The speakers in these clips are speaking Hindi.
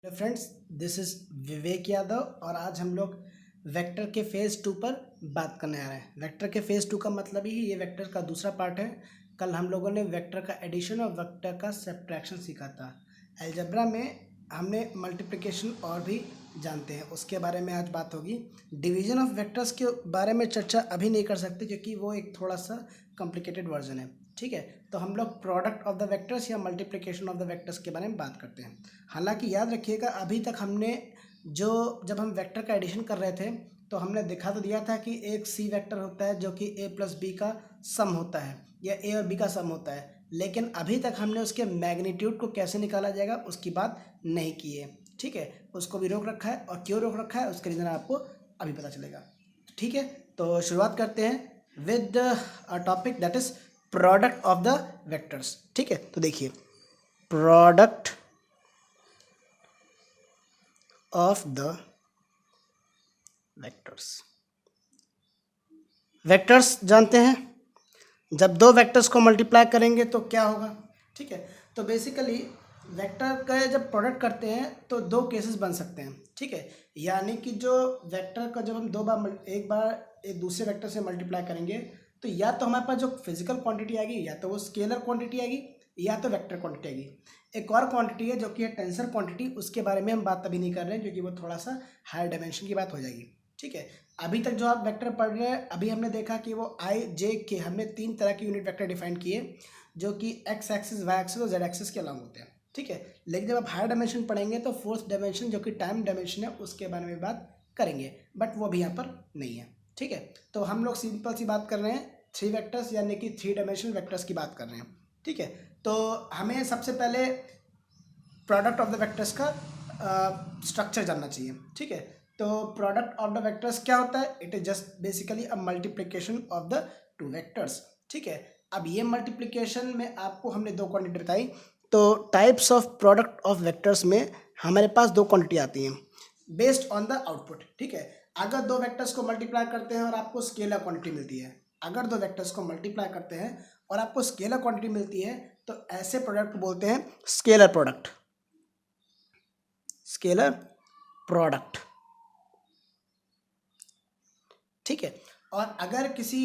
हेलो फ्रेंड्स, दिस इज़ विवेक यादव और आज हम लोग वेक्टर के फेज़ 2 पर बात करने आ रहे हैं। वेक्टर के फेज़ 2 का मतलब ही ये वेक्टर का दूसरा पार्ट है। कल हम लोगों ने वेक्टर का एडिशन और वेक्टर का सब्ट्रैक्शन सीखा था। अलजेब्रा में हमने मल्टीप्लिकेशन और भी जानते हैं, उसके बारे में आज बात होगी। डिवीजन ऑफ वेक्टर्स के बारे में चर्चा अभी नहीं कर सकते क्योंकि वो एक थोड़ा सा कॉम्प्लिकेटेड वर्जन है। ठीक है, तो हम लोग प्रोडक्ट ऑफ द वेक्टर्स या मल्टीप्लिकेशन ऑफ द वेक्टर्स के बारे में बात करते हैं। हालांकि याद रखिएगा, अभी तक हमने जब हम वेक्टर का एडिशन कर रहे थे तो हमने दिखा तो दिया था कि एक सी वेक्टर होता है जो कि ए प्लस बी का सम होता है या ए और बी का सम होता है, लेकिन अभी तक हमने उसके मैग्नीट्यूड को कैसे निकाला जाएगा उसकी बात नहीं की है। ठीक है, उसको भी रोक रखा है और क्यों रोक रखा है उसका रीज़न आपको अभी पता चलेगा। ठीक है, तो शुरुआत करते हैं with a topic that is product of the vectors. ठीक है, तो देखिए, product of the vectors. Vectors जानते हैं, जब दो वेक्टर्स को मल्टीप्लाई करेंगे तो क्या होगा। ठीक है, तो बेसिकली वेक्टर का जब प्रोडक्ट करते हैं तो दो केसेस बन सकते हैं। ठीक है, यानी कि जो वेक्टर का जब हम एक बार एक दूसरे वेक्टर से मल्टीप्लाई करेंगे तो या तो हमारे पास जो फिजिकल क्वांटिटी आएगी या तो वो स्केलर क्वांटिटी आएगी या तो वेक्टर क्वांटिटी आएगी। एक और क्वांटिटी है जो कि है टेंसर क्वांटिटी, उसके बारे में हम बात अभी नहीं कर रहे हैं क्योंकि वो थोड़ा सा हायर डायमेंशन की बात हो जाएगी। ठीक है, अभी तक जो आप वेक्टर पढ़ रहे हैं, अभी हमने देखा कि वो आई जे के हमने तीन तरह के यूनिट वेक्टर डिफाइन किए जो कि एक्स एक्सिस, वाई एक्सिस और जेड एक्सिस के अलॉन्ग होते हैं। ठीक है, लेकिन जब आप हायर डायमेंशन पढ़ेंगे तो फोर्थ डायमेंशन जो कि टाइम डायमेंशन है उसके बारे में बात करेंगे, बट वो भी यहाँ पर नहीं है। ठीक है, तो हम लोग सिंपल सी बात कर रहे हैं थ्री वेक्टर्स यानी कि थ्री डायमेंशनल वेक्टर्स की बात कर रहे हैं। ठीक है, तो हमें सबसे पहले प्रोडक्ट ऑफ द वेक्टर्स का स्ट्रक्चर जानना चाहिए। ठीक है, तो प्रोडक्ट ऑफ द वेक्टर्स क्या होता है? It is just basically a multiplication of the two vectors. ठीक है, अब ये मल्टीप्लिकेशन में आपको हमने दो क्वांटिटी बताई, तो types of product of vectors में हमारे पास दो क्वांटिटी आती हैं बेस्ड ऑन द आउटपुट। ठीक है, अगर दो वेक्टर्स को मल्टीप्लाई करते हैं और आपको स्केलर क्वांटिटी मिलती है, अगर दो वेक्टर्स को मल्टीप्लाई करते हैं और आपको स्केलर क्वांटिटी मिलती है तो ऐसे प्रोडक्ट को बोलते हैं स्केलर प्रोडक्ट। Scalar product. ठीक है, और अगर किसी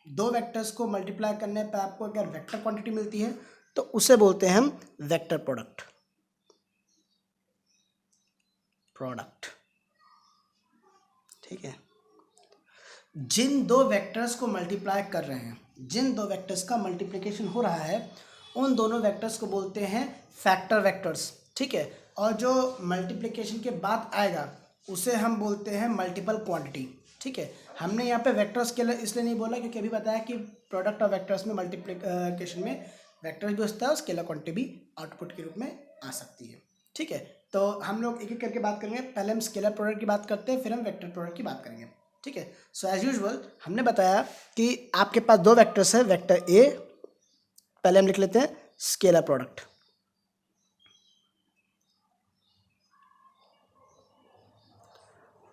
दो वेक्टर्स को मल्टीप्लाई करने पर आपको अगर वेक्टर क्वांटिटी मिलती है तो उसे बोलते हैं हम वेक्टर प्रोडक्ट। प्रोडक्ट। ठीक है, जिन दो वेक्टर्स को मल्टीप्लाई कर रहे हैं, जिन दो वेक्टर्स का मल्टीप्लिकेशन हो रहा है, उन दोनों वेक्टर्स को बोलते हैं फैक्टर वेक्टर्स। ठीक है, और जो मल्टीप्लिकेशन के बाद आएगा उसे हम बोलते हैं मल्टीपल क्वांटिटी। ठीक है, हमने यहाँ पे वेक्टर स्केलर इसलिए नहीं बोला क्योंकि अभी बताया कि प्रोडक्ट ऑफ वेक्टर्स में मल्टीप्लिकेशन में वेक्टर भी होता है और स्केलर क्वांटिटी भी आउटपुट के रूप में आ सकती है। ठीक है, तो हम लोग एक एक करके बात करेंगे। पहले हम स्केलर प्रोडक्ट की बात करते हैं, फिर हम वेक्टर प्रोडक्ट की बात करेंगे। ठीक है, सो एज यूजुअल हमने बताया कि आपके पास दो वेक्टर्स है, वेक्टर ए, पहले हम लिख लेते हैं स्केलर प्रोडक्ट।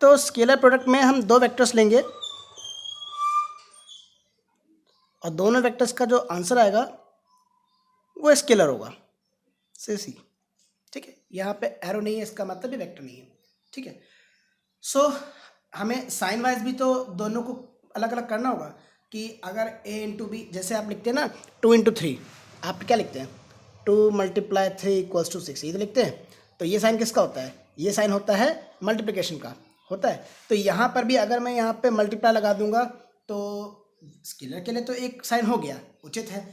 तो स्केलर प्रोडक्ट में हम दो वेक्टर्स लेंगे और दोनों वेक्टर्स का जो आंसर आएगा वो स्केलर होगा, सी। ठीक है, यहाँ पे एरो नहीं है, इसका मतलब भी वेक्टर नहीं है। ठीक है, सो हमें साइन वाइज भी तो दोनों को अलग अलग करना होगा कि अगर a इंटू बी, जैसे आप लिखते हैं ना 2 इंटू 3, आप क्या लिखते हैं 2 मल्टीप्लाई 3 इक्वल्स टू 6, ये तो लिखते हैं। तो ये साइन किसका होता है? ये साइन होता है मल्टीप्लिकेशन का होता है। तो यहाँ पर भी अगर मैं यहाँ पे मल्टीप्लाई लगा दूंगा तो स्केलर के लिए तो एक साइन हो गया, उचित है।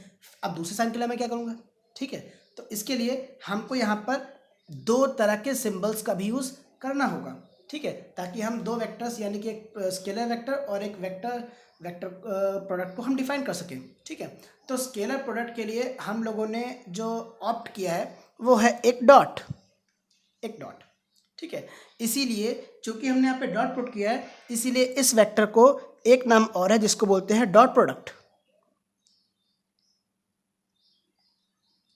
अब दूसरे साइन के लिए मैं क्या करूँगा? ठीक है, तो इसके लिए हमको यहाँ पर दो तरह के सिंबल्स का भी यूज़ करना होगा। ठीक है, ताकि हम दो वेक्टर्स यानी कि एक स्केलर वेक्टर और एक वेक्टर प्रोडक्ट को हम डिफाइन कर सकें। ठीक है, तो स्केलर प्रोडक्ट के लिए हम लोगों ने जो ऑप्ट किया है वो है एक डॉट, एक डॉट। ठीक है, इसीलिए चूंकि हमने यहाँ पे डॉट पुट किया है, इसीलिए इस वेक्टर को एक नाम और है जिसको बोलते हैं डॉट प्रोडक्ट।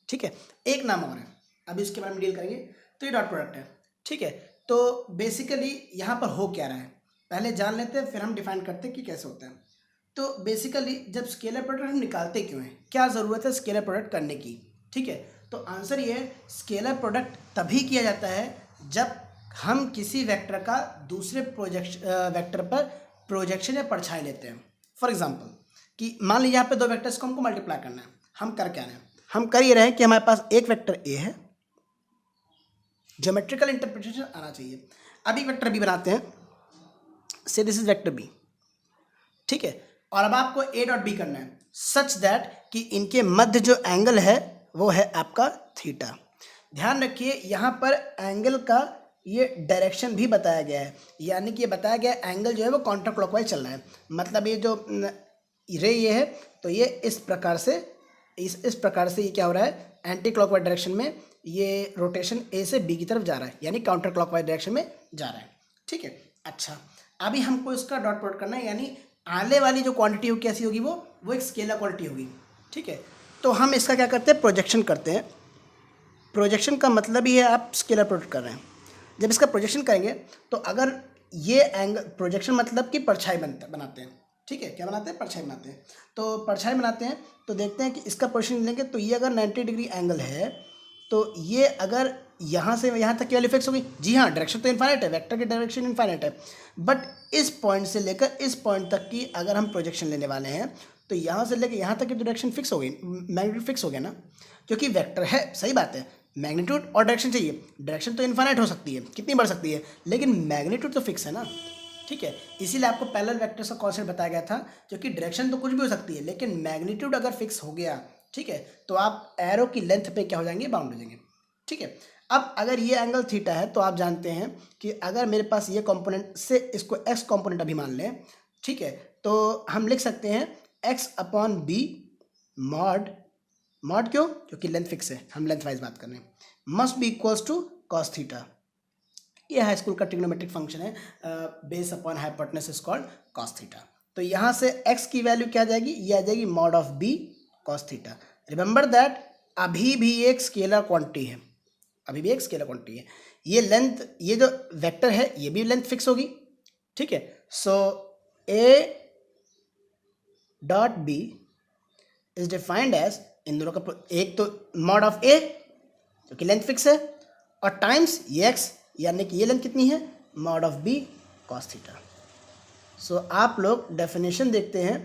ठीक है, एक नाम और है, अभी इसके बारे में डील करेंगे। तो ये डॉट प्रोडक्ट है। ठीक है, तो बेसिकली यहाँ पर हो क्या रहा है पहले जान लेते हैं, फिर हम डिफाइन करते हैं कि कैसे होता है। तो बेसिकली जब स्केलर प्रोडक्ट हम निकालते क्यों हैं, क्या ज़रूरत है स्केलर प्रोडक्ट करने की? ठीक है, तो आंसर ये है, स्केलर प्रोडक्ट तभी किया जाता है जब हम किसी वेक्टर का दूसरे वेक्टर पर प्रोजेक्शन या परछाई लेते हैं। फॉर एग्जांपल कि मान लीजिए यहाँ पे दो वेक्टर्स को हमको मल्टीप्लाई करना है, हम कर क्या रहे हैं, हम कर ये रहे हैं कि हमारे पास एक वेक्टर ए है, ज्योमेट्रिकल इंटरप्रिटेशन आना चाहिए। अब एक वेक्टर बी बनाते हैं, से दिस इज वेक्टर बी, ठीक है, और अब आपको ए डॉट बी करना है सच दैट कि इनके मध्य जो एंगल है वो है आपका थीटा। ध्यान रखिए यहाँ पर एंगल का ये डायरेक्शन भी बताया गया है, यानी कि ये बताया गया एंगल जो है वो काउंटर क्लॉकवाइज चल रहा है। मतलब ये जो रे ये है तो ये इस प्रकार से इस प्रकार से ये क्या हो रहा है, एंटी क्लॉकवाइज डायरेक्शन में ये रोटेशन ए से बी की तरफ जा रहा है, यानी काउंटर क्लॉकवाइज डायरेक्शन में जा रहा है। ठीक है, अच्छा अभी हमको इसका डॉट प्रोडक्ट करना है, यानी आने वाली जो क्वांटिटी होगी कैसी होगी, वो एक स्केलर क्वांटिटी होगी। ठीक है, तो हम इसका क्या करते हैं, प्रोजेक्शन करते हैं। प्रोजेक्शन का मतलब ही है आप स्केलर प्रोडक्ट कर रहे हैं। जब इसका प्रोजेक्शन करेंगे तो अगर ये एंगल, प्रोजेक्शन मतलब कि परछाई बनाते हैं। ठीक है, क्या बनाते हैं, परछाई बनाते हैं। तो परछाई बनाते हैं तो देखते हैं कि इसका पोजीशन लेंगे तो ये अगर 90 डिग्री एंगल है तो ये अगर यहाँ से यहाँ तक की वैल्यू फिक्स होगी। जी हाँ, डायरेक्शन तो इनफाइनाइट है, वेक्टर की डायरेक्शन इनफाइनाइट है, बट इस पॉइंट से लेकर इस पॉइंट तक की अगर हम प्रोजेक्शन लेने वाले हैं तो यहाँ से लेकर यहाँ तक की डायरेक्शन फिक्स हो गई, मैग्नीट्यूड फिक्स हो गया ना, क्योंकि वेक्टर है। सही बात है, मैग्नीट्यूड और डायरेक्शन चाहिए। डायरेक्शन तो इनफाइनाइट हो सकती है, कितनी बढ़ सकती है, लेकिन मैग्नीट्यूड तो फिक्स है ना। ठीक है, इसीलिए आपको पैरेलल वेक्टर्स का कॉन्सेप्ट बताया गया था, क्योंकि डायरेक्शन तो कुछ भी हो सकती है लेकिन मैग्नीट्यूड अगर फिक्स हो गया, ठीक है, तो आप एरो की लेंथ पे क्या हो जाएंगे, बाउंड हो जाएंगे। ठीक है, अब अगर ये एंगल थीटा है तो आप जानते हैं कि अगर मेरे पास ये कंपोनेंट से इसको एक्स कंपोनेंट अभी मान लें, ठीक है, तो हम लिख सकते हैं x upon b mod, mod क्यों, क्योंकि लेंथ फिक्स है, हम लेंथ वाइज बात कर रहे हैं, must be equals to cos theta. ये हाई स्कूल का ट्रिग्नोमेट्रिक फंक्शन है, base upon hypotenuse is called cos theta. तो यहाँ से x की वैल्यू क्या आ जाएगी, ये आ जाएगी mod of b cos theta. Remember that अभी भी एक स्केलर क्वांटिटी है, अभी भी एक स्केलर क्वांटिटी है। ये लेंथ, ये जो वेक्टर है ये भी लेंथ फिक्स होगी। ठीक है, so a dot b is defined as, इन दोनों का एक तो मॉड ऑफ a क्योंकि लेंथ फिक्स है, और टाइम्स ये x, यानी कि ये लेंथ कितनी है, mod of b cos theta. So आप लोग डेफिनेशन देखते हैं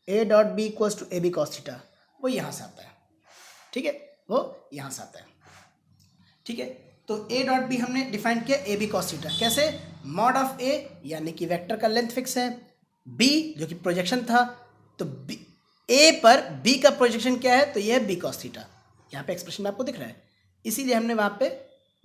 a dot b equals to a b cos theta, वो यहाँ से आता है। ठीक है, वो यहाँ से आता है। ठीक है, तो a डॉट बी हमने डिफाइन किया ए बी कॉस थीटा, कैसे, मॉड ऑफ a यानी कि वेक्टर का लेंथ फिक्स है, b जो कि प्रोजेक्शन था, तो b a पर b का प्रोजेक्शन क्या है, तो ये है b कॉस थीटा। यहाँ पे एक्सप्रेशन आपको दिख रहा है, इसीलिए हमने वहाँ पे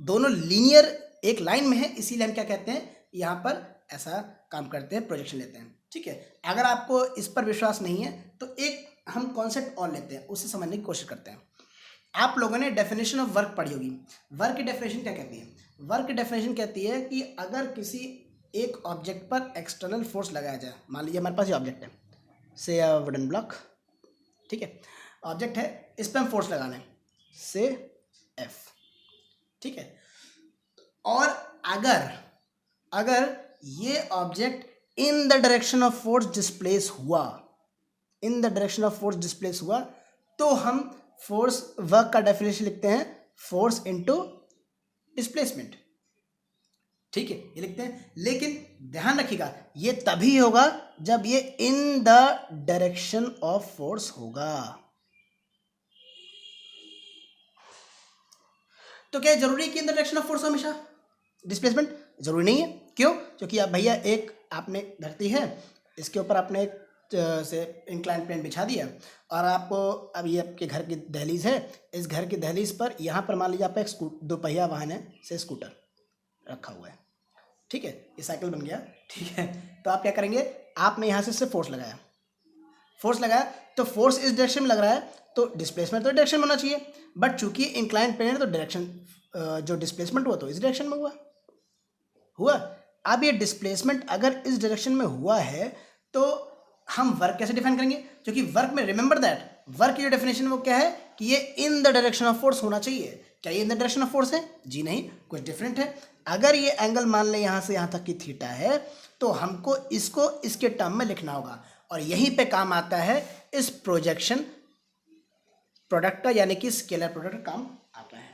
दोनों लीनियर एक लाइन में है, इसीलिए हम क्या कहते हैं, यहाँ पर ऐसा काम करते हैं, प्रोजेक्शन लेते हैं। ठीक है, अगर आपको इस पर विश्वास नहीं है तो एक हम कॉन्सेप्ट और लेते हैं, उससे समझने की कोशिश करते हैं। आप लोगों ने डेफिनेशन ऑफ वर्क पढ़ी होगी। वर्क की डेफिनेशन क्या कहती है, वर्क की डेफिनेशन कहती है कि अगर किसी एक ऑब्जेक्ट पर एक्सटर्नल फोर्स लगाया जाए, मान लीजिए हमारे पास ये ऑब्जेक्ट है, से वुडन ब्लॉक, ठीक है, ऑब्जेक्ट है, इस पर हम फोर्स लगा लें, से एफ। ठीक है, और अगर ये object in the direction of force displace हुआ, in the direction of force displace हुआ, तो हम फोर्स वर्क का डेफिनेशन लिखते हैं फोर्स इनटू डिस्प्लेसमेंट। ठीक है, ये लिखते हैं, लेकिन ध्यान रखिएगा ये तभी होगा जब ये इन द डायरेक्शन ऑफ फोर्स होगा। तो क्या जरूरी है कि इन द डायरेक्शन ऑफ फोर्स हमेशा डिस्प्लेसमेंट? जरूरी नहीं है। क्यों? क्योंकि अब भैया एक आपने धरती है, इसके ऊपर आपने एक से इंक्लाइन प्लेन बिछा दिया, और आपको अब ये आपके घर की दहलीज है, इस घर की दहलीज पर यहाँ पर मान लीजिए आपका एक दोपहिया वाहन है, से स्कूटर रखा हुआ है। ठीक है, ये साइकिल बन गया। ठीक है, तो आप क्या करेंगे, आपने यहाँ से फोर्स लगाया, फोर्स लगाया तो फोर्स इस डायरेक्शन में लग रहा है, तो डिस्प्लेसमेंट तो डायरेक्शन में होना चाहिए, बट चूंकि इंक्लाइन प्लेन है तो डायरेक्शन जो डिस्प्लेसमेंट हुआ तो इस डायरेक्शन में हुआ। अब ये डिस्प्लेसमेंट अगर इस डायरेक्शन में हुआ है तो हम वर्क कैसे डिफाइन करेंगे, क्योंकि वर्क में रिमेंबर दैट वर्क की जो डेफिनेशन वो क्या है कि ये इन द डायरेक्शन ऑफ फोर्स होना चाहिए। क्या ये इन द डायरेक्शन ऑफ फोर्स है? जी नहीं, कुछ डिफरेंट है। अगर ये एंगल मान लें यहाँ से यहाँ तक की थीटा है तो हमको इसको इसके टर्म में लिखना होगा, और यहीं पे काम आता है इस प्रोजेक्शन प्रोडक्ट का, यानी कि स्केलर प्रोडक्ट का काम आता है।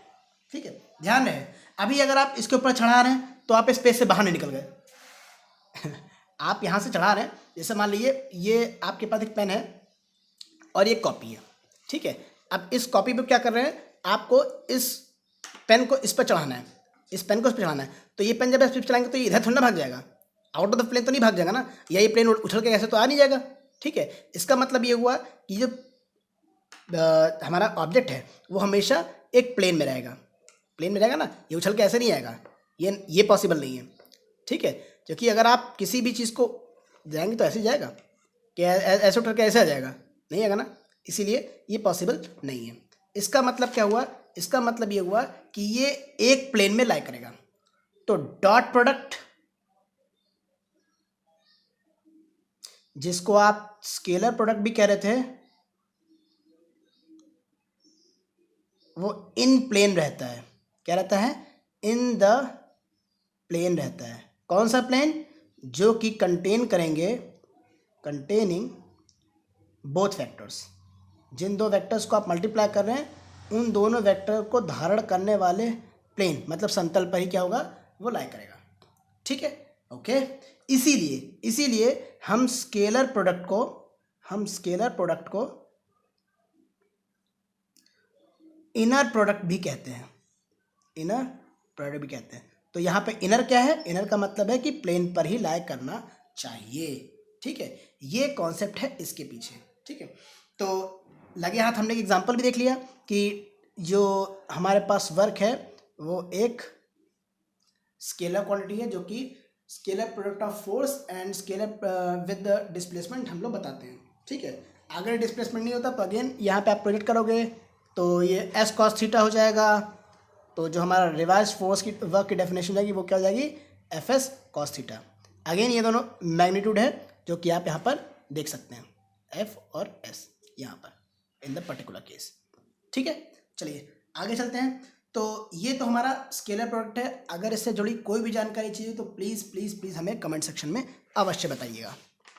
ठीक है, ध्यान रहे अभी अगर आप इसके ऊपर चढ़ा रहे हैं तो आप स्पेस से बाहर नहीं निकल गए आप यहाँ से चढ़ा रहे हैं, जैसे मान लीजिए ये आपके पास एक पेन है और ये कॉपी है, ठीक है। अब इस कॉपी पे क्या कर रहे हैं, आपको इस पेन को इस पर चढ़ाना है, इस पेन को इस पर चढ़ाना है। तो ये पेन जब इस पर चलाएंगे तो ये इधर थोड़ा ना भाग जाएगा, आउट ऑफ द प्लेन तो नहीं भाग जाएगा ना, या ये प्लेन उछल के ऐसे तो आ नहीं जाएगा, ठीक है। इसका मतलब ये हुआ कि जो हमारा ऑब्जेक्ट है वो हमेशा एक प्लेन में रहेगा, प्लेन में रहेगा ना, ये उछल के ऐसे नहीं आएगा, ये पॉसिबल नहीं है, ठीक है। क्योंकि अगर आप किसी भी चीज़ को जाएंगे तो ऐसे जाएगा कि ऐसे उठ के ऐसे आ जाएगा, नहीं आएगा ना, इसीलिए ये पॉसिबल नहीं है। इसका मतलब क्या हुआ, इसका मतलब ये हुआ कि ये एक प्लेन में लाई करेगा। तो डॉट प्रोडक्ट, जिसको आप स्केलर प्रोडक्ट भी कह रहे थे, वो इन प्लेन रहता है। क्या रहता है, इन द प्लेन रहता है। कौन सा प्लेन, जो कि कंटेन करेंगे, कंटेनिंग बोथ वेक्टर्स, जिन दो वेक्टर्स को आप मल्टीप्लाई कर रहे हैं उन दोनों वेक्टर को धारण करने वाले प्लेन, मतलब समतल पर ही क्या होगा, वो लाई करेगा, ठीक है, ओके। इसीलिए हम स्केलर प्रोडक्ट को इनर प्रोडक्ट भी कहते हैं, इनर प्रोडक्ट भी कहते हैं। तो यहाँ पे इनर क्या है, इनर का मतलब है कि प्लेन पर ही लाई करना चाहिए, ठीक है। ये कॉन्सेप्ट है इसके पीछे, ठीक है। तो लगे हाथ हमने एक एग्जांपल भी देख लिया कि जो हमारे पास वर्क है वो एक स्केलर क्वांटिटी है, जो कि scalar product of force and scalar with the displacement हम लोग बताते हैं, ठीक है। अगर डिस्प्लेसमेंट नहीं होता तो अगेन यहाँ पे आप प्रोजेक्ट करोगे तो ये एस कॉस थीटा हो जाएगा। तो जो हमारा रिवाइज फोर्स की वर्क की डेफिनेशन जाएगी वो क्या हो जाएगी, F S cos theta. Again ये दोनों मैग्नीट्यूड है जो कि आप यहाँ पर देख सकते हैं, एफ और एस यहाँ पर इन द पर्टिकुलर केस, ठीक है। चलिए आगे चलते हैं। तो ये तो हमारा स्केलर प्रोडक्ट है। अगर इससे जुड़ी कोई भी जानकारी चाहिए तो प्लीज़ प्लीज़ प्लीज़ हमें कमेंट सेक्शन में अवश्य बताइएगा,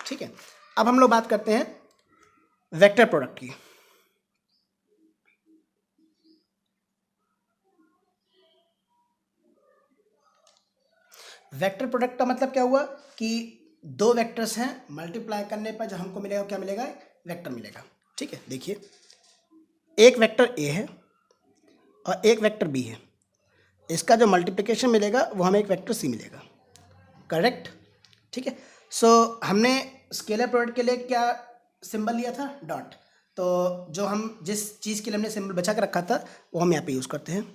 ठीक है। अब हम लोग बात करते हैं वेक्टर प्रोडक्ट की। वेक्टर प्रोडक्ट का मतलब क्या हुआ कि दो वेक्टर्स हैं, मल्टीप्लाई करने पर जो हमको मिलेगा क्या मिलेगा, वेक्टर मिलेगा, ठीक है। देखिए एक वेक्टर ए है और एक वेक्टर बी है, इसका जो मल्टीप्लिकेशन मिलेगा वो हमें एक वेक्टर सी मिलेगा, करेक्ट, ठीक है। सो हमने स्केलर प्रोडक्ट के लिए क्या सिंबल लिया था, डॉट। तो जो हम जिस चीज़ के लिए हमने सिंबल बचा कर रखा था वो हम यहाँ पे यूज़ करते हैं,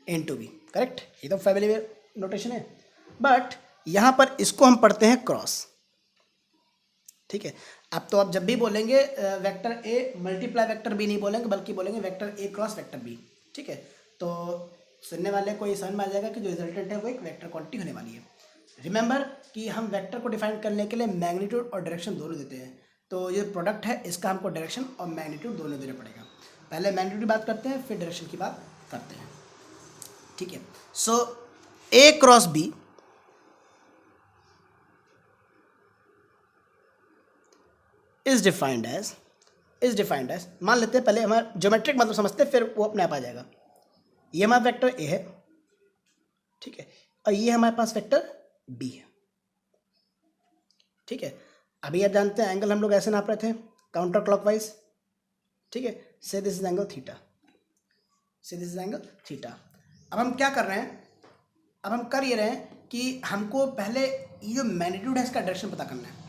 एन टू बी, करेक्ट। ये तो फैमिलियर नोटेशन है। बट यहाँ पर इसको हम पढ़ते हैं क्रॉस, ठीक है। अब तो आप जब भी बोलेंगे vector a multiply vector b नहीं बोलेंगे, बल्कि बोलेंगे vector a cross vector b, ठीक है। तो सुनने वाले को ये समझ में आ जाएगा कि जो रिजल्टेंट है वो एक वेक्टर क्वांटिटी होने वाली है। रिमेंबर कि हम वेक्टर को डिफाइन करने के लिए मैग्नीट्यूड और डायरेक्शन दोनों देते हैं। तो ये प्रोडक्ट है, इसका हमको डायरेक्शन और मैग्नीट्यूड दोनों देना पड़ेगा। पहले मैग्नीट्यूड की बात करते हैं, फिर डायरेक्शन की बात करते हैं, ठीक है। So a cross b is defined as, मान लेते हैं पहले हमारा ज्योमेट्रिक मतलब समझते हैं, फिर वो अपने आप आ जाएगा। ये हमारा वेक्टर ए है, ठीक है, और ये हमारे पास वेक्टर बी है, ठीक है। अभी आप जानते हैं एंगल हम लोग ऐसे नाप रहे थे काउंटर क्लॉकवाइज, ठीक है। से दिस इज एंगल थीटा, से दिस इज एंगल थीटा। अब हम क्या कर रहे हैं, अब हम कर ये रहे हैं कि हमको पहले ये जो मैग्नीट्यूड है इसका डायरेक्शन पता करना है।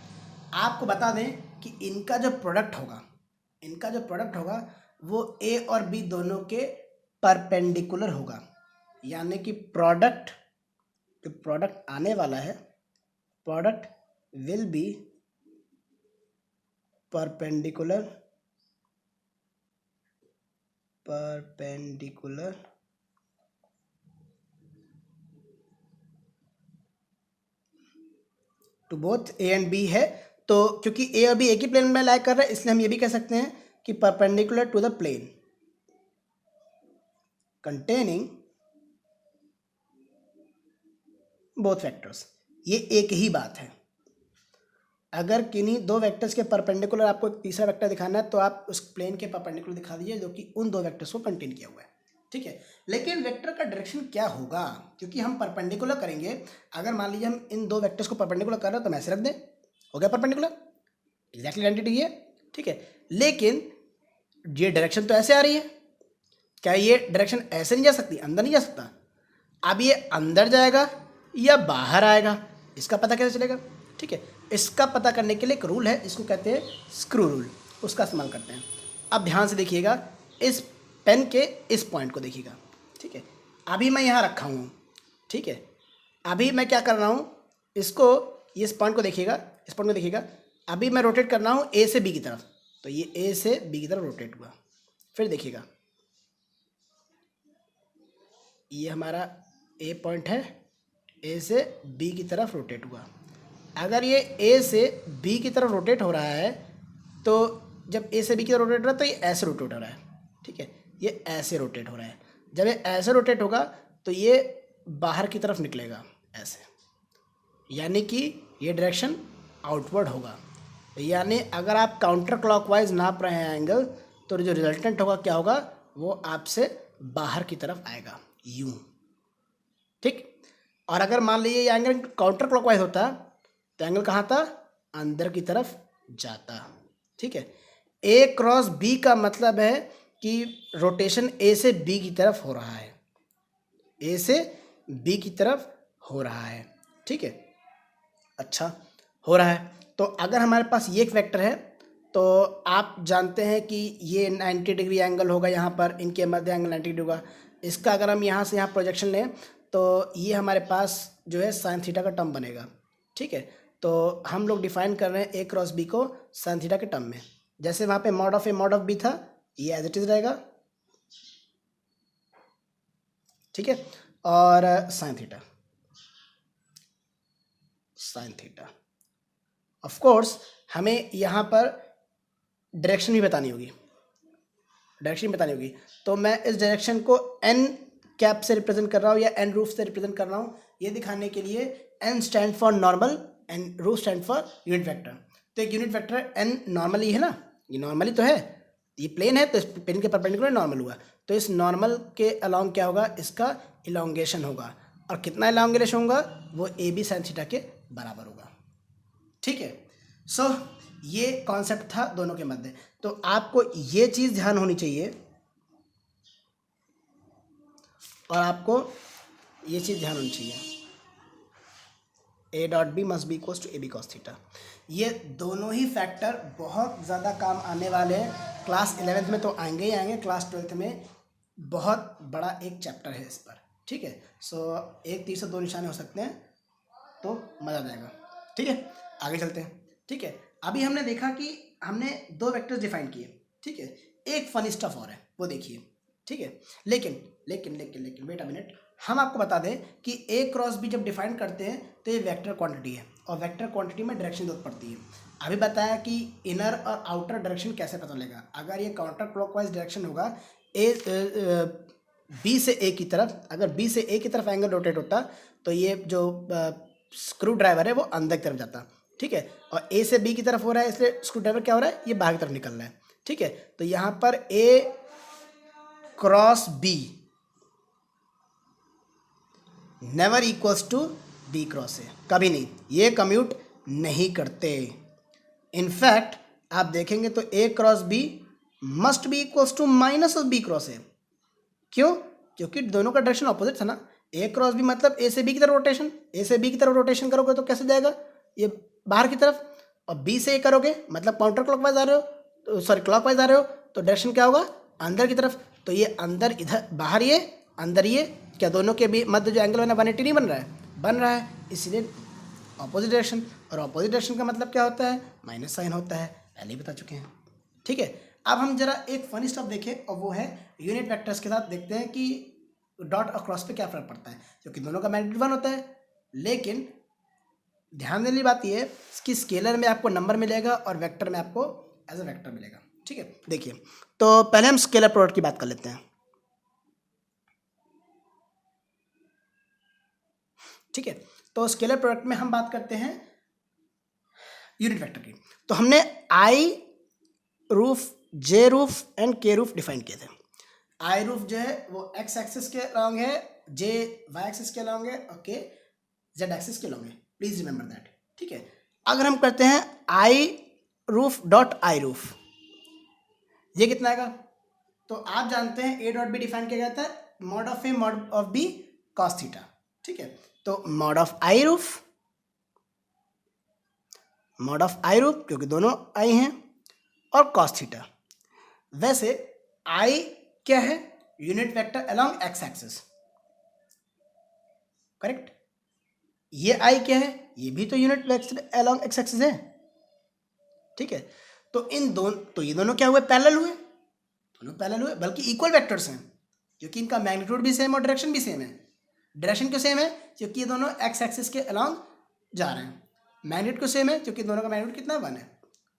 आपको बता दें कि इनका जो प्रोडक्ट होगा वो ए और बी दोनों के परपेंडिकुलर होगा, यानी कि प्रोडक्ट जो प्रोडक्ट आने वाला है, product will be perpendicular to both a and b है। तो क्योंकि ए और बी एक ही प्लेन में लाई कर रहे हैं, इसलिए हम ये भी कह सकते हैं कि perpendicular to the plane containing both vectors. ये एक ही बात है। अगर किन्हीं दो वेक्टर्स के परपेंडिकुलर आपको एक तीसरा वेक्टर दिखाना है तो आप उस प्लेन के परपेंडिकुलर दिखा दीजिए जो कि उन दो वेक्टर्स को कंटेन किया हुआ है, ठीक है। लेकिन वेक्टर का डायरेक्शन क्या होगा, क्योंकि हम परपेंडिकुलर करेंगे। अगर मान लीजिए हम इन दो वेक्टर्स को परपेंडिकुलर कर रहे हो तो हम ऐसे रख दें, हो गया परपेंडिकुलर, एग्जैक्टली आइडेंटिटी है, ठीक है। लेकिन ये डायरेक्शन तो ऐसे आ रही है, क्या ये डायरेक्शन ऐसे नहीं जा सकती, अंदर नहीं जा सकता? अब ये अंदर जाएगा या बाहर आएगा, इसका पता कैसे चलेगा? ठीक है, इसका पता करने के लिए एक रूल है, इसको कहते हैं स्क्रू रूल, उसका इस्तेमाल करते हैं। अब ध्यान से देखिएगा, इस पेन के इस पॉइंट को देखिएगा, ठीक है। अभी मैं यहाँ रखा हूँ, ठीक है। अभी मैं क्या कर रहा हूँ, इसको, इस पॉइंट को देखिएगा, इस पॉइंट को देखिएगा। अभी मैं रोटेट कर रहा हूँ ए से बी की तरफ, तो ये ए से बी की तरफ रोटेट हुआ। फिर देखिएगा, ये हमारा ए पॉइंट है, ए से बी की तरफ रोटेट हुआ। अगर ये ए से बी की तरफ रोटेट हो रहा है, तो जब ए से बी की तरफ रोटेट हो रहा है तो ये ऐसे रोटेट हो रहा है, ठीक है। ये ऐसे रोटेट हो रहा है। जब ये ऐसे रोटेट होगा तो ये बाहर की तरफ निकलेगा ऐसे, यानी कि ये डायरेक्शन आउटवर्ड होगा। यानी अगर आप काउंटर क्लॉकवाइज नाप रहे हैं एंगल, तो जो रिजल्टेंट होगा क्या होगा, वो आपसे बाहर की तरफ आएगा, यूं, ठीक। और अगर मान लीजिए ये एंगल काउंटर क्लॉकवाइज होता तो एंगल कहाँ था, अंदर की तरफ जाता, ठीक है। ए क्रॉस बी का मतलब है कि रोटेशन ए से बी की तरफ हो रहा है, ए से बी की तरफ हो रहा है, ठीक है। अच्छा, हो रहा है। तो अगर हमारे पास ये एक वेक्टर है, तो आप जानते हैं कि ये 90 डिग्री एंगल होगा, यहाँ पर इनके मध्य एंगल 90 डिग्री होगा। इसका अगर हम यहाँ से यहाँ प्रोजेक्शन लें तो ये हमारे पास जो है साइन थीटा का टर्म बनेगा, ठीक है। तो हम लोग डिफाइन कर रहे हैं ए क्रॉस बी को साइन थीटा के टर्म में। जैसे वहाँ पे mod of a mod of b था, ये एज इट इज रहेगा, ठीक है। और sine theta, sine theta. Of course हमें यहाँ पर डायरेक्शन भी बतानी होगी, डायरेक्शन बतानी होगी। तो मैं इस डायरेक्शन को एन कैप से रिप्रेजेंट कर रहा हूँ या एन रूफ से रिप्रेजेंट कर रहा हूँ, ये दिखाने के लिए n stand for normal and roof stand for unit vector. तो एक यूनिट वेक्टर एन नॉर्मली है ना, ये नॉर्मली तो है, ये प्लेन है तो इस प्लेन के परपेंडिकुलर नॉर्मल हुआ, तो इस नॉर्मल के अलॉन्ग क्या होगा, इसका इलोंगेशन होगा। और कितना इलोंगेशन होगा, वो ए बी साइन थीटा के बराबर होगा, ठीक है। सो ये कॉन्सेप्ट था दोनों के मध्य। तो आपको ये चीज़ ध्यान होनी चाहिए और आपको ये चीज़ ध्यान होनी चाहिए, a dot b must be equals to a b cos theta. ये दोनों ही फैक्टर बहुत ज़्यादा काम आने वाले हैं। क्लास 11th में तो आएंगे ही आएंगे, क्लास 12th में बहुत बड़ा एक चैप्टर है इस पर, ठीक है। सो एक तीर से दो निशाने हो सकते हैं, तो मज़ा आ जाएगा, ठीक है। आगे चलते हैं, ठीक है। अभी हमने देखा कि हमने दो वेक्टर्स डिफाइन किए, ठीक है। एक फनी स्टफ और है, वो देखिए, ठीक है। लेकिन लेकिन लेकिन लेकिन वेट अ मिनट, हम आपको बता दें कि ए क्रॉस बी जब डिफाइन करते हैं तो ये वेक्टर क्वांटिटी है, और वेक्टर क्वांटिटी में डायरेक्शन जरूरत पड़ती है। अभी बताया कि इनर और आउटर डायरेक्शन कैसे पता चलेगा। अगर ये काउंटर क्लॉकवाइज डायरेक्शन होगा, बी से ए की तरफ, अगर बी से ए की तरफ एंगल रोटेट होता तो ये जो स्क्रू ड्राइवर है वो अंदर की तरफ जाता, ठीक है। और ए से बी की तरफ हो रहा है, इसलिए स्क्रू ड्राइवर क्या हो रहा है, ये बाहर की तरफ निकल रहा है, ठीक है। तो यहाँ पर a cross b never equals to b cross a, कभी नहीं, ये कम्यूट नहीं करते। इनफैक्ट आप देखेंगे तो a cross b must be equals to minus of b cross a. क्यों? क्योंकि दोनों का डायरेक्शन ऑपोजिट था ना। ए क्रॉस बी मतलब ए से बी की तरफ रोटेशन, ए से बी की तरफ रोटेशन करोगे तो कैसे जाएगा, ये बाहर की तरफ। और बी से ए करोगे मतलब काउंटर क्लॉकवाइज आ रहे हो, सॉरी क्लॉकवाइज आ रहे हो, तो डायरेक्शन क्या होगा, अंदर की तरफ। तो ये अंदर, इधर बाहर, ये अंदर, ये क्या दोनों के भी मध्य जो एंगल बना 180 नहीं बन रहा है, बन रहा है, इसलिए ऑपोजिट डायरेक्शन। और ऑपोजिट डायरेक्शन का मतलब क्या होता है, माइनस साइन होता है, पहले ही बता चुके हैं, ठीक है। अब हम जरा एक फनी स्टफ देखें, और वो है यूनिट वेक्टर्स के साथ देखते हैं कि डॉट और क्रॉस पे क्या फर्क पड़ता है, क्योंकि दोनों का मैग्नीट्यूड 1 होता है। लेकिन ध्यान देने वाली बात यह है कि स्केलर में आपको नंबर मिलेगा और वेक्टर में आपको एज अ वेक्टर मिलेगा, ठीक है। देखिए, तो पहले हम स्केलर प्रोडक्ट की बात कर लेते हैं, ठीक है। तो स्केलर प्रोडक्ट में हम बात करते हैं यूनिट वेक्टर की। तो हमने आई रूफ, जे रूफ एंड के रूफ डिफाइन किए थे। आई रूफ जो है वो एक्स एक्सिस के अलॉन्ग है, जे वाई एक्सिस के अलॉन्ग है और के जेड एक्सिस के अलॉन्ग है, प्लीज रिमेंबर दैट। ठीक है, अगर हम करते हैं आई रूफ डॉट आई रूफ, ये कितना आएगा? तो आप जानते हैं ए डॉट बी डिफाइन किया जाता है mod of a mod of b cos theta. ठीक है, तो mod of i roof, mod of i roof क्योंकि दोनों आई हैं, और कॉस थीटा। वैसे आई क्या है? Unit vector along x axis, correct. ये आई क्या है? ये भी तो unit vector along x axis है। ठीक है, तो इन दोनों, तो ये दोनों क्या हुए? पैरेलल हुए, दोनों पैरेलल हुए, बल्कि इक्वल वेक्टर्स हैं क्योंकि इनका मैग्नीट्यूड भी सेम और डायरेक्शन भी सेम है। डायरेक्शन क्यों सेम है? क्योंकि ये दोनों एक्स एक्सिस के अलोंग जा रहे हैं। मैग्नीट्यूड क्यों सेम है? क्योंकि दोनों का मैग्नीट्यूड कितना है? 1 है।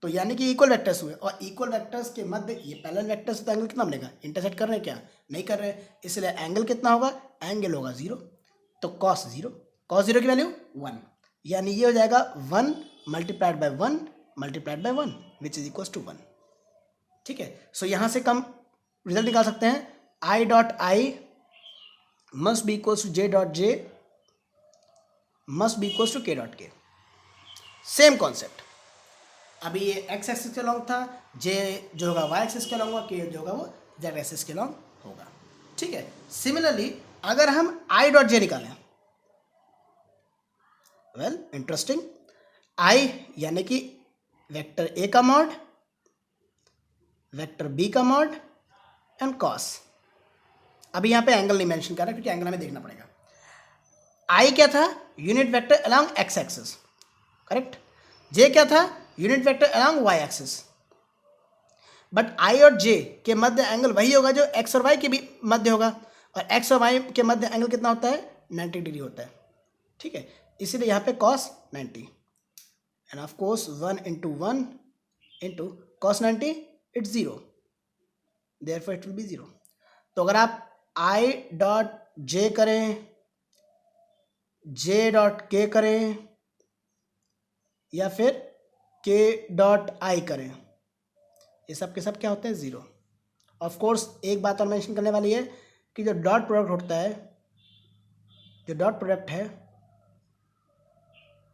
तो यानी कि इक्वल वेक्टर्स हुए, और इक्वल वेक्टर्स के मध्य ये पैरेलल वेक्टर्स, तो एंगल कितना बनेगा? इंटरसेक्ट कर रहे हैं क्या? नहीं कर रहे, इसलिए एंगल कितना होगा? एंगल होगा 0। तो कॉस 0, कॉस 0 की वैल्यू 1, यानी ये हो जाएगा 1 multiplied by 1 multiplied by 1 which is equal to 1। ठीक है, सो यहां से हम रिजल्ट निकाल सकते हैं, i dot i must be equal to j dot j must be equal to k dot k. Same concept, अभी ये एक्स एक्सिस के लॉन्ग था, जे जो होगा वाई एक्सिस के लॉन्ग होगा, के जो होगा वो जेड एक्सिस के लॉन्ग होगा। ठीक है, सिमिलरली अगर हम आई डॉट जे निकालें, वेल इंटरेस्टिंग, आई यानी कि वेक्टर ए का मॉड, वेक्टर बी का मॉड एंड कॉस। अभी यहाँ पे एंगल नहीं मेंशन कर रहा क्योंकि एंगल हमें देखना पड़ेगा। आई क्या था? Unit vector along x axis, correct. J क्या था? Unit vector along y axis. But i और जे के मध्य एंगल वही होगा जो एक्स और वाई के भी मध्य होगा, और एक्स और वाई के मध्य एंगल कितना होता है? 90 डिग्री होता है। ठीक है, इसीलिए यहाँ पे cos 90 end of course 1 into 1 into cos 90 it's 0, therefore it will B 0। तो अगर आप आई डॉट जे करें, जे डॉट के करें, या फिर के डॉट आई करें, ये सब के सब क्या होते हैं? 0। ऑफ कोर्स एक बात और मेंशन करने वाली है कि जो डॉट प्रोडक्ट होता है, जो डॉट प्रोडक्ट है,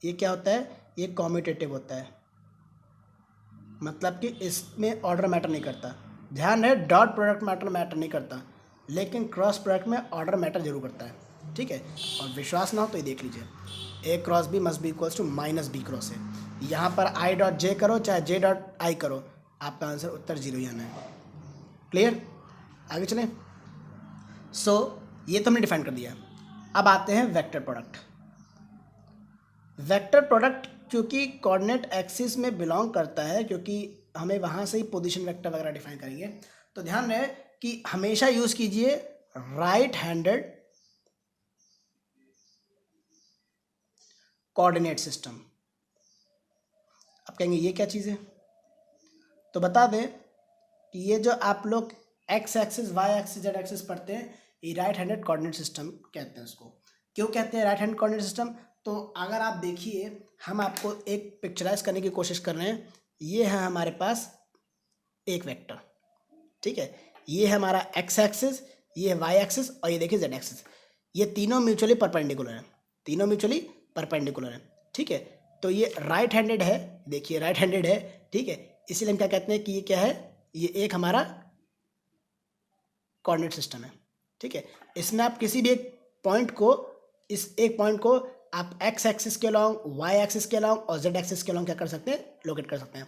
ये क्या होता है? ये कॉम्यूटेटिव होता है, मतलब कि इसमें ऑर्डर मैटर नहीं करता। ध्यान रहे, डॉट प्रोडक्ट मैटर नहीं करता, लेकिन क्रॉस प्रोडक्ट में ऑर्डर मैटर जरूर करता है। ठीक है, और विश्वास ना हो तो ये देख लीजिए, a cross b must be equals to minus b cross है। यहाँ पर आई डॉट जे करो चाहे जे डॉट आई करो, आपका आंसर उत्तर 0 ही आना है। क्लियर? आगे चलें। सो ये तो हमने डिफाइन कर दिया। अब आते हैं वेक्टर प्रोडक्ट। वेक्टर प्रोडक्ट क्योंकि कोऑर्डिनेट एक्सिस में बिलोंग करता है, क्योंकि हमें वहाँ से ही पोजीशन वेक्टर वगैरह डिफाइन करेंगे, तो ध्यान रहे कि हमेशा यूज़ कीजिए राइट हैंडेड कोऑर्डिनेट सिस्टम। आप कहेंगे ये क्या चीज़ है? तो बता दें कि ये जो आप लोग x axis y axis z axis पढ़ते हैं, ये राइट हैंडेड कोऑर्डिनेट सिस्टम कहते हैं उसको। क्यों कहते हैं राइट हैंड कोऑर्डिनेट सिस्टम? तो अगर आप देखिए, हम आपको एक पिक्चराइज करने की कोशिश कर रहे हैं। ये है हमारे पास एक वेक्टर, ठीक है, ये है हमारा एक्स एक्सिस, ये है वाई एक्सिस, और ये देखिए जेड एक्सिस। ये तीनों म्यूचुअली परपेंडिकुलर हैं, तीनों म्यूचुअली परपेंडिकुलर हैं। ठीक है, तो ये राइट हैंडेड है, देखिए राइट हैंडेड है। ठीक है, इसीलिए हम क्या कहते हैं कि ये क्या है? ये एक हमारा कोऑर्डिनेट सिस्टम है। ठीक है, इसमें आप किसी भी एक पॉइंट को, इस एक पॉइंट को आप एक्स एक्सिस के अलॉन्ग, वाई एक्सिस के अलॉन्ग और जेड एक्सिस के अलॉन्ग क्या कर सकते हैं? लोकेट कर सकते हैं।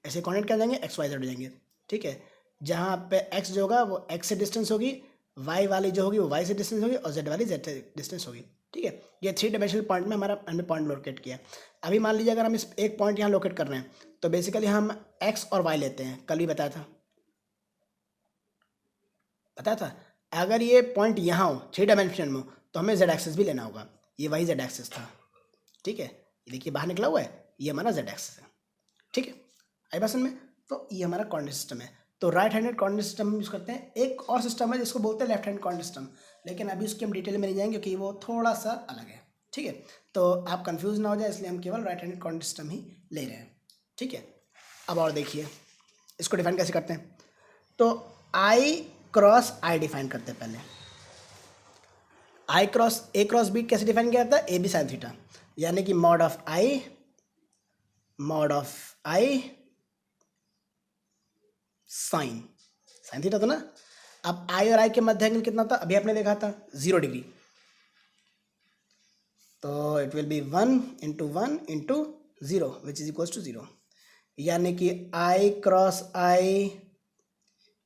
ऐसे कोऑर्डिनेट क्या जाएंगे? एक्स वाई जेड हो जाएंगे। ठीक है, जहाँ पे एक्स जो होगा वो एक्स से डिस्टेंस होगी, वाई वाली जो होगी वो वाई से डिस्टेंस होगी, और जेड वाली जेड से डिस्टेंस होगी। ठीक है, ये 3 डायमेंशनल पॉइंट में हमारा हमने पॉइंट लोकेट किया। अभी मान लीजिए अगर हम इस एक पॉइंट यहाँ लोकेट कर रहे हैं, तो बेसिकली हम एक्स और वाई लेते हैं, कल भी बताया था। अगर ये पॉइंट यहाँ हो 3 डायमेंशन में, तो हमें जेड एक्सिस भी लेना होगा। ये वही जेड एक्सिस था। ठीक है, ये देखिए बाहर निकला हुआ है, ये हमारा जेड एक्सिस है। ठीक है, आई बात समझ में? तो ये हमारा कोऑर्डिनेट सिस्टम है। तो राइट हैंडेड कोऑर्डिनेट सिस्टम हम यूज़ करते हैं। एक और सिस्टम है जिसको बोलते हैं लेफ्ट हैंड कोऑर्डिनेट सिस्टम, लेकिन अभी उसकी हम डिटेल में नहीं जाएंगे क्योंकि वो थोड़ा सा अलग है। ठीक है, तो आप कंफ्यूज ना हो जाए, इसलिए हम केवल राइट हैंडेड कोऑर्डिनेट सिस्टम ही ले रहे हैं। ठीक है, अब और देखिए इसको डिफाइन कैसे करते हैं। तो आई क्रॉस आई डिफाइन करते हैं पहले। ए क्रॉस बी कैसे डिफाइन किया जाता है, ए बी साइन थीटा, यानी कि mod of I sine theta था ना। अब आई और आई के मध्य एंगल कितना था, अभी आपने देखा था 0 डिग्री, तो it will be 1 × 1 × 0 which is equals to 0, यानी कि i cross i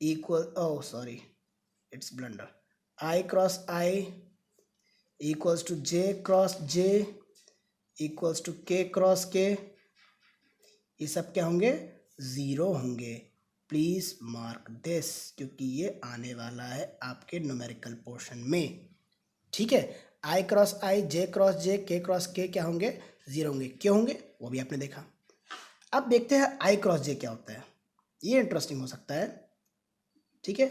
equal, oh sorry it's blunder, i cross i equals to j cross j equals to k cross k, ये सब क्या होंगे, 0 होंगे। प्लीज मार्क दिस, क्योंकि ये आने वाला है आपके न्यूमेरिकल पोर्शन में, ठीक है। आई क्रॉस आई, जे क्रॉस जे, के क्रॉस के क्या होंगे, 0 होंगे। क्यों होंगे वो भी आपने देखा। अब देखते हैं आई क्रॉस जे क्या होता है, ये इंटरेस्टिंग हो सकता है, ठीक है।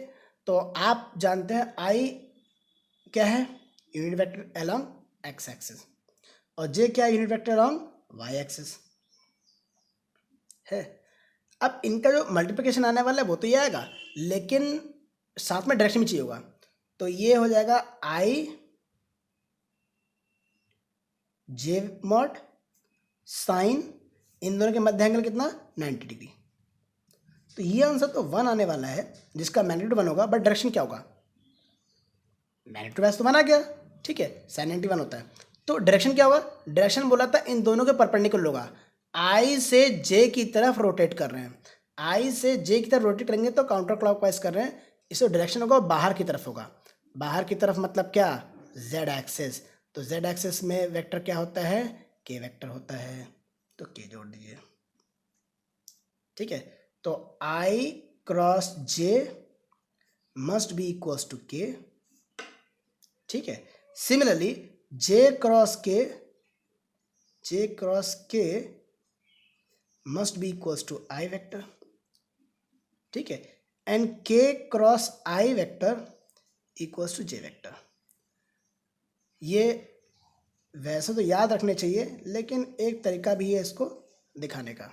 तो आप जानते हैं आई क्या है, unit vector along x axis, और जे क्या है, unit vector along y axis है। अब इनका जो मल्टीप्लिकेशन आने वाला है वो तो ये आएगा, लेकिन साथ में डायरेक्शन भी चाहिए होगा, तो ये हो जाएगा आई जे मॉड साइन, इन दोनों के मध्य एंगल कितना, 90 डिग्री। तो ये आंसर तो 1 आने वाला है, जिसका मैग्नीट्यूड 1 होगा, बट डायरेक्शन क्या होगा, मैग्नीट्यूड वैसे तो 1 आ गया, ठीक है, साइन 90 1 होता है, तो डायरेक्शन क्या होगा, डायरेक्शन बोला था इन दोनों के परपेंडिकुलर होगा, आई से जे की तरफ रोटेट कर रहे हैं, आई से जे की तरफ रोटेट करेंगे तो काउंटर क्लॉकवाइज कर रहे हैं, इससे डायरेक्शन होगा बाहर की तरफ होगा, बाहर की तरफ मतलब क्या, जेड एक्सिस, तो जेड एक्सिस में वेक्टर क्या होता है, के वेक्टर होता है, तो के जोड़ दीजिए, ठीक है। तो i cross j must be equals to k, ठीक है। Similarly j cross k must be equals to i vector, ठीक है, and k cross i vector equals to j vector. ये वैसे तो याद रखने चाहिए, लेकिन एक तरीका भी है इसको दिखाने का,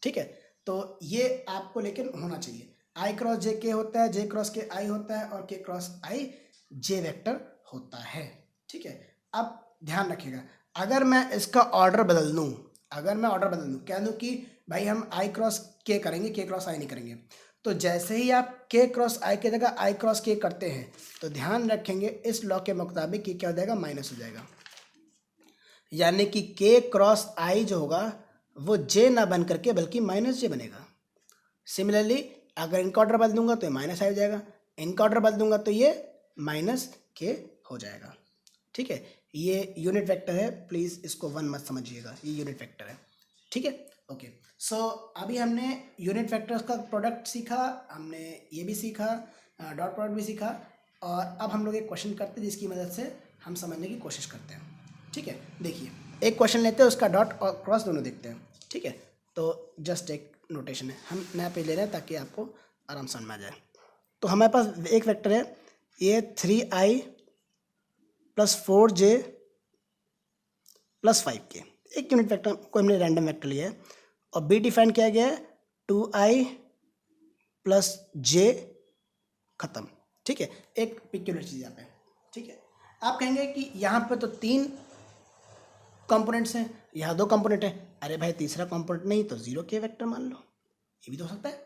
ठीक है। तो ये आपको लेकिन होना चाहिए, आई क्रॉस जे के होता है, जे क्रॉस के आई होता है, और के क्रॉस आई जे वेक्टर होता है, ठीक है। अब ध्यान रखिएगा, अगर मैं इसका ऑर्डर बदल दूँ, कह दूँ कि भाई हम आई क्रॉस के करेंगे, के क्रॉस आई नहीं करेंगे, तो जैसे ही आप के क्रॉस आई की जगह आई क्रॉस के करते हैं, तो ध्यान रखेंगे इस लॉ के मुताबिक ये क्या हो जाएगा, माइनस हो जाएगा, यानी कि के क्रॉस आई जो होगा वो जे ना बन करके बल्कि माइनस जे बनेगा। सिमिलरली अगर इनका ऑर्डर बदल दूंगा तो ये माइनस आई हो जाएगा, इनका ऑर्डर बदल दूंगा तो ये माइनस के हो जाएगा, ठीक है। ये यूनिट वेक्टर है, प्लीज़ इसको 1 मत समझिएगा, ये यूनिट वेक्टर है, ठीक है। ओके, सो अभी हमने यूनिट वेक्टर्स का प्रोडक्ट सीखा, हमने ये भी सीखा, डॉट प्रोडक्ट भी सीखा, और अब हम लोग एक क्वेश्चन करते हैं जिसकी मदद से हम समझने की कोशिश करते हैं, ठीक है। देखिए एक क्वेश्चन लेते हैं, उसका डॉट और क्रॉस दोनों देखते हैं, ठीक है। तो जस्ट एक नोटेशन है, हम नया पेज ले रहे हैं ताकि आपको आराम समझ में आ जाए। तो हमारे पास एक वेक्टर है, ये 3i + 4j + 5k, एक यूनिट वेक्टर को हमने रैंडम वेक्टर लिया है, और बी डिफाइन किया गया है 2i + j, खत्म, ठीक है। एक पिक्यूलर चीज़ यहाँ पे, ठीक है। आप कहेंगे कि यहाँ पे तो 3 कंपोनेंट्स हैं, यहाँ 2 कंपोनेंट है, अरे भाई तीसरा कंपोनेंट नहीं तो 0k वेक्टर मान लो, ये भी तो हो सकता है,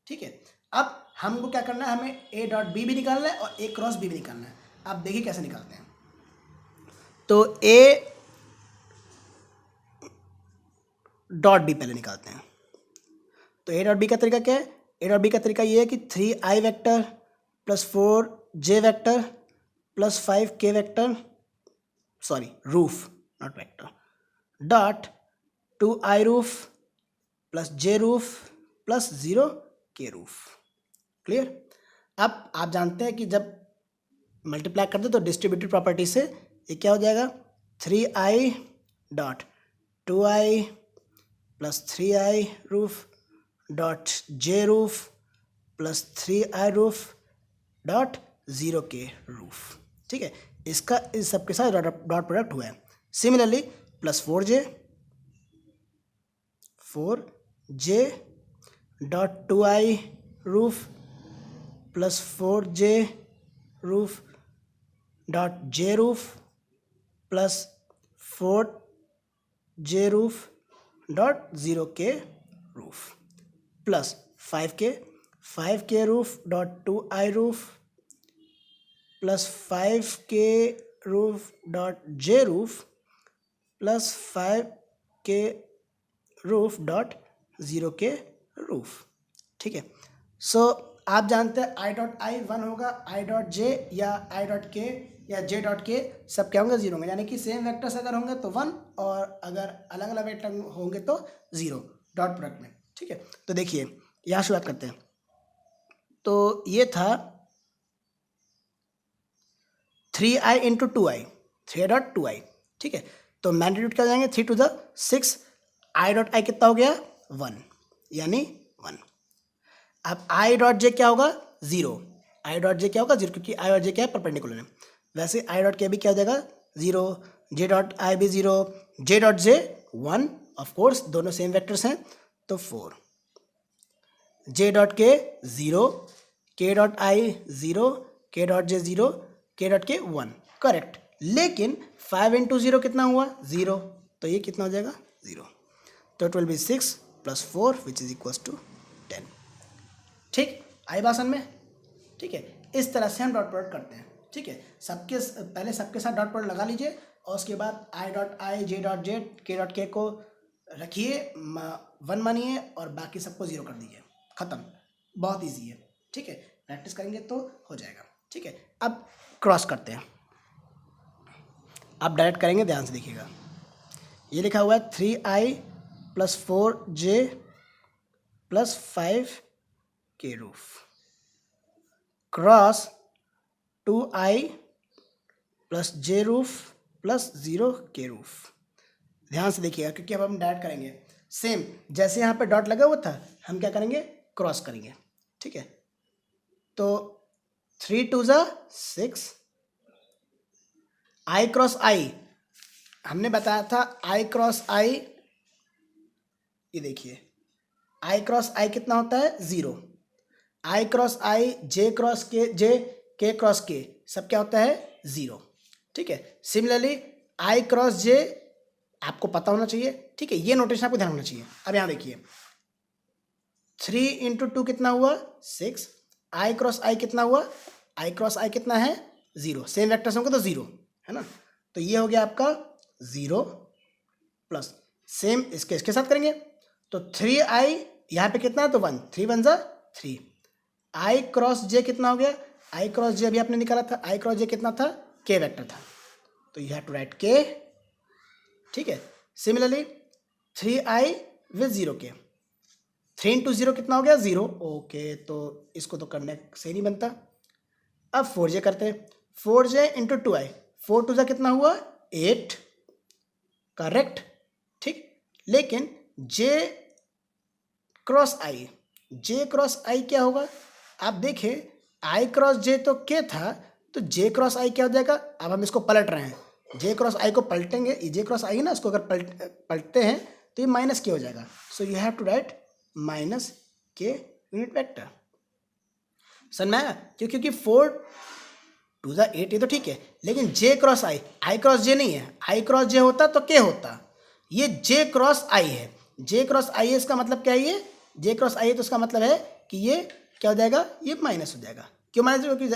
ठीक है। अब हमको क्या करना है, हमें a डॉट बी भी निकालना है और a क्रॉस बी भी निकालना है। आप देखिए कैसे निकालते हैं, तो a डॉट बी पहले निकालते हैं। तो a डॉट बी का तरीका क्या है, a डॉट बी का तरीका ये है कि 3i vector + 4j vector + 5k vector, sorry roof not vector, dot 2i roof + j roof + 0k roof. Clear. अब आप जानते हैं कि जब मल्टीप्लाई करते तो डिस्ट्रीब्यूटिव प्रॉपर्टी से ये क्या हो जाएगा, 3i dot 2i + 3i roof dot j roof + 3i roof dot 0k roof, ठीक है। इसका इस सब के साथ डॉट प्रोडक्ट हुआ है। Similarly +4j dot 2i roof plus 4j roof dot J roof plus 4j roof dot 0k roof plus 5k roof dot 2i roof plus 5k roof dot J roof plus 5k roof dot 0k roof. ठीक है, सो आप जानते हैं आई डॉट आई 1 होगा, आई डॉट जे या आई डॉट के या जे डॉट के सब क्या होंगे 0 होंगे, यानी कि सेम वेक्टर्स अगर होंगे तो 1 और अगर अलग अलग वेक्टर होंगे तो 0 डॉट प्रोडक्ट में। ठीक है, तो देखिए यहाँ शुरुआत करते हैं। तो ये था 3i into 2i, 3 dot 2i। ठीक है, तो मैग्नीट्यूड क्या हो जाएंगे 3 to the 6, आई डॉट आई कितना हो गया 1, यानी 1। अब आई डॉट जे क्या होगा 0, आई डॉट जे क्या होगा 0, क्योंकि आई और जे क्या है परपेंडिकुलर है। वैसे आई डॉट के भी क्या हो जाएगा 0, जे डॉट आई भी 0, जे डॉट जे 1, ऑफ कोर्स दोनों सेम वेक्टर्स हैं तो 4, जे डॉट के 0, के डॉट आई 0, के डॉट जे 0, के डॉट के 1, करेक्ट। लेकिन 5 इंटू 0 कितना हुआ 0, तो ये कितना हो जाएगा 0, तो it will be 6 plus 4 which is equals to 10। ठीक, आई बासन में। ठीक है, इस तरह से हम डॉट प्रोडक्ट करते हैं। ठीक है, पहले सबके साथ डॉट प्रोडक्ट लगा लीजिए और उसके बाद आई डॉट आई, जे डॉट जे, के डॉट के को रखिए 1 मानिए और बाकी सबको 0 कर दीजिए, ख़त्म। बहुत ईजी है। ठीक है, प्रैक्टिस करेंगे तो हो जाएगा। ठीक है, अब क्रॉस करते हैं, आप डायरेक्ट करेंगे, ध्यान से देखिएगा। ये लिखा हुआ है 3i plus 4j plus 5k roof cross 2i plus j roof plus 0k roof. ध्यान से देखिएगा क्योंकि अब हम डायरेक्ट करेंगे, सेम जैसे यहाँ पे डॉट लगा हुआ था हम क्या करेंगे क्रॉस करेंगे। ठीक है, तो 3 2 6, आई क्रॉस आई हमने बताया था, आई क्रॉस आई, ये देखिए आई क्रॉस आई कितना होता है 0, आई क्रॉस आई, जे क्रॉस के जे, के क्रॉस के सब क्या होता है 0। ठीक है, सिमिलरली आई क्रॉस जे आपको पता होना चाहिए। ठीक है, ये नोटेशन आपको ध्यान होना चाहिए। अब यहाँ देखिए 3 इंटू 2 कितना हुआ 6, आई क्रॉस आई कितना हुआ, आई क्रॉस आई कितना है 0, सेम वेक्टर्स होंगे तो 0 है ना, तो ये हो गया आपका 0 प्लस सेम इसके साथ करेंगे तो 3i यहाँ पे कितना है तो 1, 3 1 3, आई क्रॉस जे कितना हो गया, आई क्रॉस जे अभी आपने निकाला था, आई क्रॉस जे कितना था के वेक्टर था तो यू हैव टू राइट के। ठीक है, similarly 3i with 0k, 3 into 0 कितना हो गया 0, ओके, तो इसको तो करने से नहीं बनता। अब 4j करते हैं, 4j इंटू 2i, 4 2 कितना हुआ 8, करेक्ट। ठीक, लेकिन j क्रॉस आई, j क्रॉस आई क्या होगा, आप देखें i क्रॉस j तो k था, तो j क्रॉस आई क्या हो जाएगा। अब हम इसको पलट रहे हैं, j क्रॉस आई को पलटेंगे, ये j क्रॉस आई है ना, इसको अगर पलटते हैं तो ये माइनस के हो जाएगा, so you have to write minus k unit vector. समझ में आया, क्योंकि 4 2 8 ये तो ठीक है, लेकिन j क्रॉस आई क्रॉस j नहीं है, आई क्रॉस j होता तो k होता, ये j क्रॉस आई है, j क्रॉस आई है, इसका मतलब क्या है, ये j क्रॉस आई है तो इसका मतलब है कि ये क्या हो जाएगा, ये माइनस हो जाएगा। क्यों माइनस, क्योंकि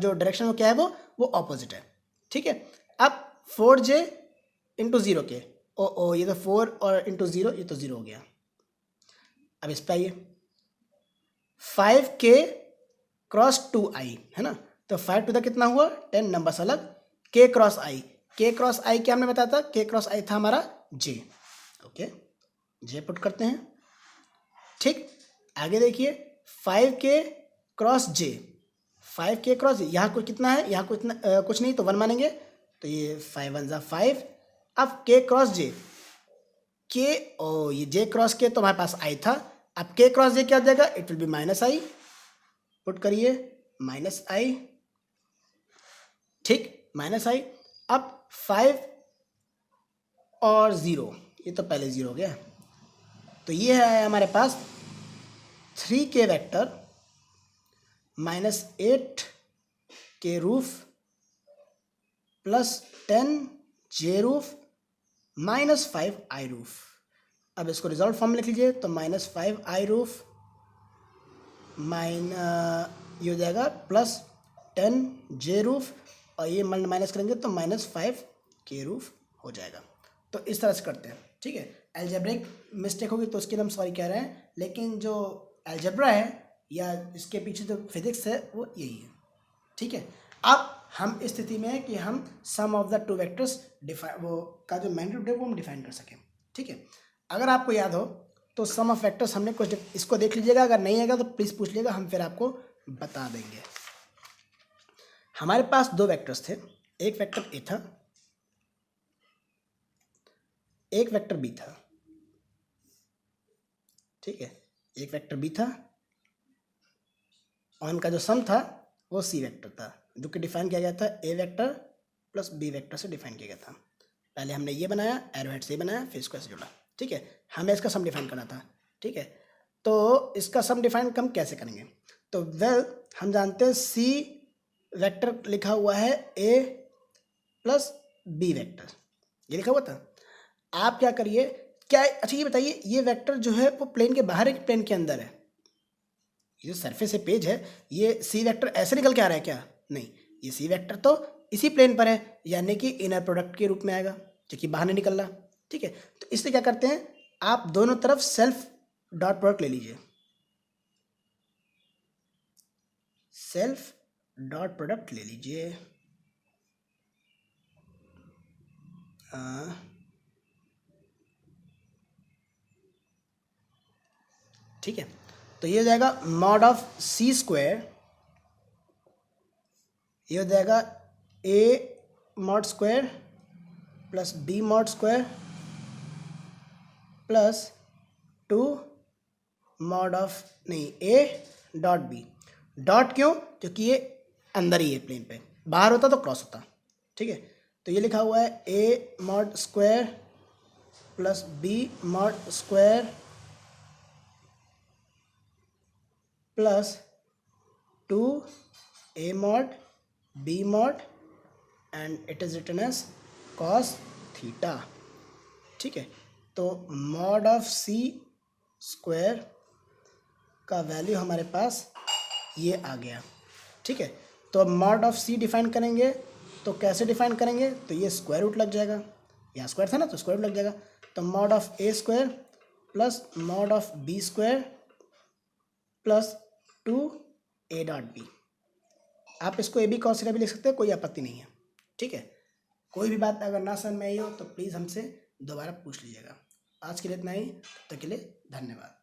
जो डायरेक्शन वो क्या है वो ऑपोजिट है। ठीक है, अब 4j इंटू 0k, ओ ये तो 4 और इंटू 0 ये तो 0 हो गया। अब इस पर आइए 5k क्रॉस 2i है ना, तो 5 2 कितना हुआ 10, नंबर्स अलग, k cross i, k cross i क्या हमने बताया था, k क्रॉस i था हमारा j, ओके j पुट करते हैं। ठीक, आगे देखिए 5k cross j, 5k cross यहाँ कुछ कितना है, यहाँ कुछ नहीं तो 1 मानेंगे, तो ये 5 1 5। अब k क्रॉस j, k ओ ये j क्रॉस k तो हमारे पास i था, अब k क्रॉस j क्या हो जाएगा, it will B minus i, put करिए माइनस i। ठीक, माइनस i। अब 5 और 0 ये तो पहले 0 हो गया, तो ये है हमारे पास 3k वेक्टर -8 के रूफ प्लस 10 जे रूफ -5 आई रूफ। अब इसको रिजल्ट फॉर्म में लिख लीजिए, तो -5 आई रूफ ये हो जाएगा प्लस 10 जे रूफ, और ये माइनस करेंगे तो -5 के रूफ हो जाएगा। तो इस तरह से करते हैं, ठीक है। अलजेब्रिक मिस्टेक होगी तो उसके लिए हम सॉरी कह रहे हैं, लेकिन जो अलजेब्रा है या इसके पीछे जो फिजिक्स है वो यही है, ठीक है। अब हम इस स्थिति में है कि हम सम ऑफ द टू वेक्टर्स वो का जो मैग्नीट्यूड है वो हम डिफाइन कर सकें, ठीक है। अगर आपको याद हो तो सम ऑफ वेक्टर्स हमने कुछ इसको देख लीजिएगा, अगर नहीं आएगा तो प्लीज़ पूछ लीजिएगा, हम फिर आपको बता देंगे। हमारे पास दो वेक्टर्स थे, एक वेक्टर ए था, एक वेक्टर बी था, ठीक है। एक वेक्टर बी था और इनका जो सम था वो सी वेक्टर था, जो कि डिफाइन किया गया था ए वेक्टर प्लस बी वेक्टर से डिफाइन किया गया था। पहले हमने ये बनाया, एरोहेड से बनाया, फिर इसको ऐसे जोड़ा, ठीक है। हमें इसका सम डिफाइन करना था, ठीक है। तो इसका सम डिफाइन हम कैसे करेंगे? तो वेल हम जानते हैं सी वेक्टर लिखा हुआ है ए प्लस बी वेक्टर, ये लिखा हुआ था। आप क्या करिए, क्या अच्छा ये बताइए, ये वेक्टर जो है वो प्लेन के बाहर है कि प्लेन के अंदर है? ये जो सरफेस है, पेज है, ये सी वेक्टर ऐसे निकल के आ रहा है क्या? नहीं, ये सी वेक्टर तो इसी प्लेन पर है, यानी कि इनर प्रोडक्ट के रूप में आएगा, जो कि बाहर नहीं निकल रहा, ठीक है। तो इसलिए क्या करते हैं, आप दोनों तरफ सेल्फ डॉट प्रोडक्ट ले लीजिए, सेल्फ डॉट प्रोडक्ट ले लीजिए। ठीक है, तो ये हो जाएगा मॉड ऑफ सी स्क्वायर, ये हो जाएगा a mod square plus b mod square plus 2 mod of नहीं ए डॉट बी। डॉट क्यों? क्योंकि ये अंदर ही है प्लेन पे, बाहर होता तो क्रॉस होता, ठीक है। तो ये लिखा हुआ है a mod square plus b mod square plus 2 a mod b mod and it is written as cos theta, ठीक है। तो मॉड ऑफ सी स्क्वायर का वैल्यू हमारे पास ये आ गया, ठीक है। तो अब मॉड ऑफ सी डिफाइन करेंगे, तो कैसे डिफाइन करेंगे? तो ये स्क्वायर रूट लग जाएगा, यहाँ स्क्वायर था ना तो स्क्वायर रूट लग जाएगा। तो mod of a square plus mod of b square plus 2 a dot b. आप इसको ए बी कॉस थीटा भी लिख सकते हैं, कोई आपत्ति नहीं है, ठीक है। कोई भी बात अगर ना समझ में आई हो तो प्लीज़ हमसे दोबारा पूछ लीजिएगा। आज के लिए इतना ही, तब तक के लिए धन्यवाद।